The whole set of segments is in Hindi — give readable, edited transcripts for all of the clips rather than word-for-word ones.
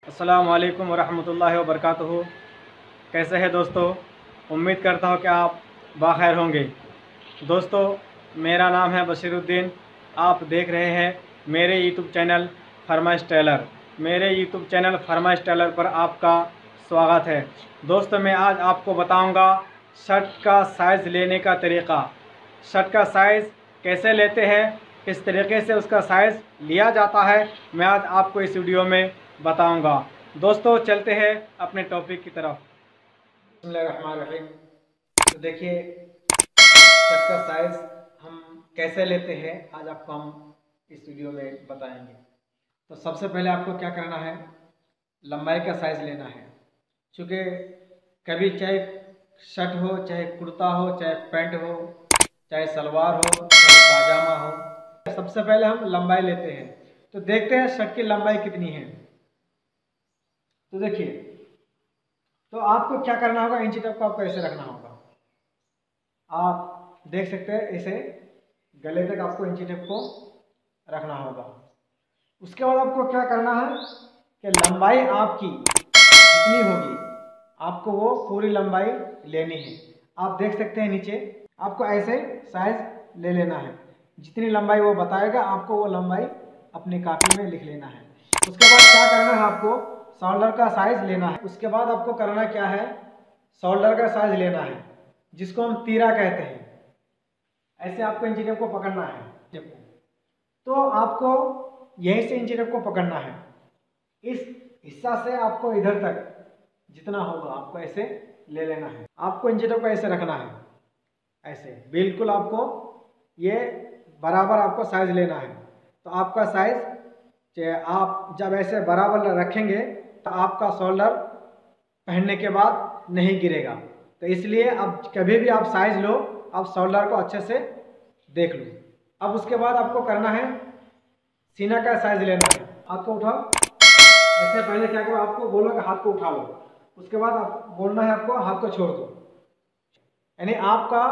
अस्सलामु अलैकुम वरहमतुल्लाहि वबरकातुहू। कैसे हैं दोस्तों? उम्मीद करता हूँ कि आप बाखैर होंगे। दोस्तों, मेरा नाम है बशीरुद्दीन। आप देख रहे हैं मेरे यूट्यूब चैनल फरमाइश टेलर। मेरे यूट्यूब चैनल फरमाइश टेलर पर आपका स्वागत है। दोस्तों, मैं आज आपको बताऊंगा शर्ट का साइज़ लेने का तरीक़ा। शर्ट का साइज़ कैसे लेते हैं, किस तरीके से उसका साइज़ लिया जाता है, मैं आज आपको इस वीडियो में बताऊंगा। दोस्तों, चलते हैं अपने टॉपिक की तरफ। बिस्मिल्लाहिर्रहमानिर्रहीम। तो देखिए, शर्ट का साइज़ हम कैसे लेते हैं आज आपको हम इस वीडियो में बताएंगे। तो सबसे पहले आपको क्या करना है, लंबाई का साइज़ लेना है। क्योंकि कभी चाहे शर्ट हो, चाहे कुर्ता हो, चाहे पैंट हो, चाहे सलवार हो, चाहे पाजामा हो, सबसे पहले हम लंबाई लेते हैं। तो देखते हैं शर्ट की लंबाई कितनी है। तो देखिए, तो आपको क्या करना होगा, इंची टेप को आपको ऐसे रखना होगा। आप देख सकते हैं ऐसे गले तक आपको इंची टेप को रखना होगा। उसके बाद आपको क्या करना है कि लंबाई आपकी जितनी होगी आपको वो पूरी लंबाई लेनी है। आप देख सकते हैं नीचे आपको ऐसे साइज ले लेना है। जितनी लंबाई वो बताएगा आपको वो लंबाई अपनी कॉपी में लिख लेना है। उसके बाद क्या करना है, आपको शोल्डर का साइज लेना है। उसके बाद आपको करना क्या है, शोल्डर का साइज लेना है, जिसको हम तीरा कहते हैं। ऐसे आपको इंची टेप को पकड़ना है। तो आपको यहीं से इंची टेप को पकड़ना है। इस हिस्सा से आपको इधर तक जितना होगा आपको ऐसे ले लेना है। आपको इंची टेप को ऐसे रखना है, ऐसे बिल्कुल आपको ये बराबर आपको साइज लेना है। तो आपका साइज आप जब ऐसे बराबर रखेंगे तो आपका शोल्डर पहनने के बाद नहीं गिरेगा। तो इसलिए अब कभी भी आप साइज लो, आप शोल्डर को अच्छे से देख लो। अब उसके बाद आपको करना है सीना का साइज लेना है। हाथ को उठाओ, ऐसे पहले क्या करो, आपको बोलो कि हाथ को उठा लो। उसके बाद आप बोलना है आपको हाथ को छोड़ दो। यानी आपका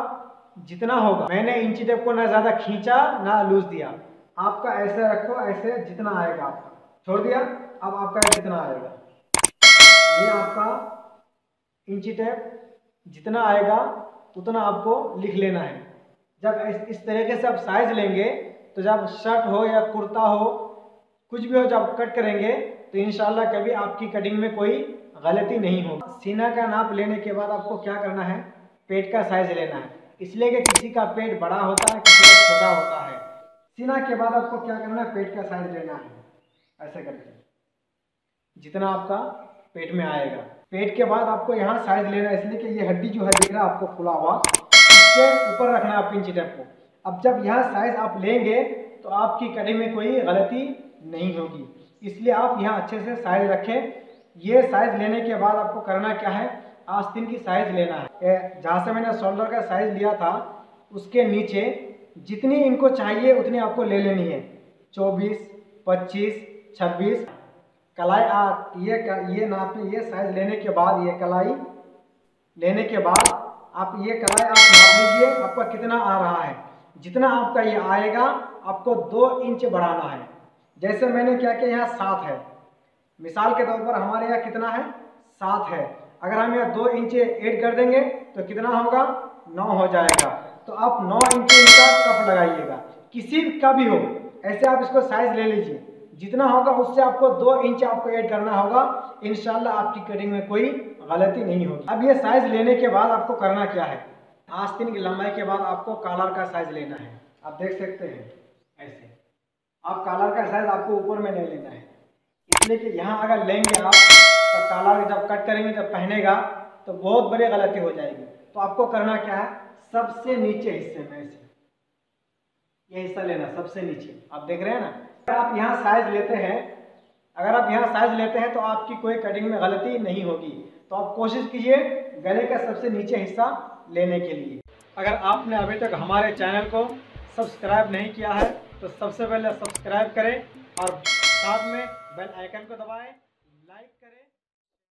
जितना होगा, मैंने इंची टेप को ना ज़्यादा खींचा ना लूज दिया। आपका ऐसे रखो, ऐसे जितना आएगा आपका छोड़ दिया। अब आपका जितना आएगा, ये आपका इंची टेप जितना आएगा उतना आपको लिख लेना है। जब इस तरीके से आप साइज लेंगे तो जब शर्ट हो या कुर्ता हो, कुछ भी हो, जब कट करेंगे तो इंशाल्लाह कभी आपकी कटिंग में कोई गलती नहीं होगी। सीना का नाप लेने के बाद आपको क्या करना है, पेट का साइज लेना है। इसलिए कि किसी का पेट बड़ा होता है, किसी का छोटा होता है। सीना के बाद आपको क्या करना है, पेट का साइज लेना है, ऐसे करके जितना आपका पेट में आएगा। पेट के बाद आपको यहाँ साइज लेना है, इसलिए कि ये हड्डी जो है दिख रहा है आपको खुला हुआ, इसके ऊपर रखना है आप इंची टेप को। अब जब यहाँ साइज आप लेंगे तो आपकी कटिंग में कोई गलती नहीं होगी, इसलिए आप यहाँ अच्छे से साइज रखें। ये साइज लेने के बाद आपको करना क्या है, आस्तीन की साइज लेना है। जहाँ से मैंने शोल्डर का साइज लिया था उसके नीचे जितनी इनको चाहिए उतनी आपको ले लेनी है। 24, 25, 26 कलाई ये नाप ये साइज लेने के बाद, ये कलाई लेने के बाद आप ये कलाई आप नाप लीजिए आपका कितना आ रहा है। जितना आपका ये आएगा आपको 2 इंच बढ़ाना है। जैसे मैंने क्या किया, यहाँ 7 है, मिसाल के तौर पर हमारे यहाँ कितना है, 7 है। अगर हम यहाँ 2 इंच ऐड कर देंगे तो कितना होगा, 9 हो जाएगा। तो आप 9 इंच का कप लगाइएगा, किसी का भी हो। ऐसे आप इसको साइज ले लीजिए, जितना होगा उससे आपको 2 इंच आपको ऐड करना होगा। इंशाल्लाह आपकी कटिंग में कोई गलती नहीं होगी। अब ये साइज लेने के बाद आपको करना क्या है, आस्तीन की लंबाई के बाद आपको कॉलर का साइज लेना है। आप देख सकते हैं ऐसे आप कॉलर का साइज आपको ऊपर में नहीं लेना है, इसलिए कि यहाँ अगर लेंगे आप तो कॉलर जब कट करेंगे, जब पहनेगा तो बहुत बड़ी गलती हो जाएगी। तो आपको करना क्या है, सबसे नीचे हिस्से में ऐसे ये हिस्सा लेना, सबसे नीचे। आप देख रहे हैं ना, अगर आप यहाँ साइज लेते हैं, अगर आप यहाँ साइज लेते हैं तो आपकी कोई कटिंग में गलती नहीं होगी। तो आप कोशिश कीजिए गले का सबसे नीचे हिस्सा लेने के लिए। अगर आपने अभी तक हमारे चैनल को सब्सक्राइब नहीं किया है तो सबसे पहले सब्सक्राइब करें और साथ में बेल आइकन को दबाएं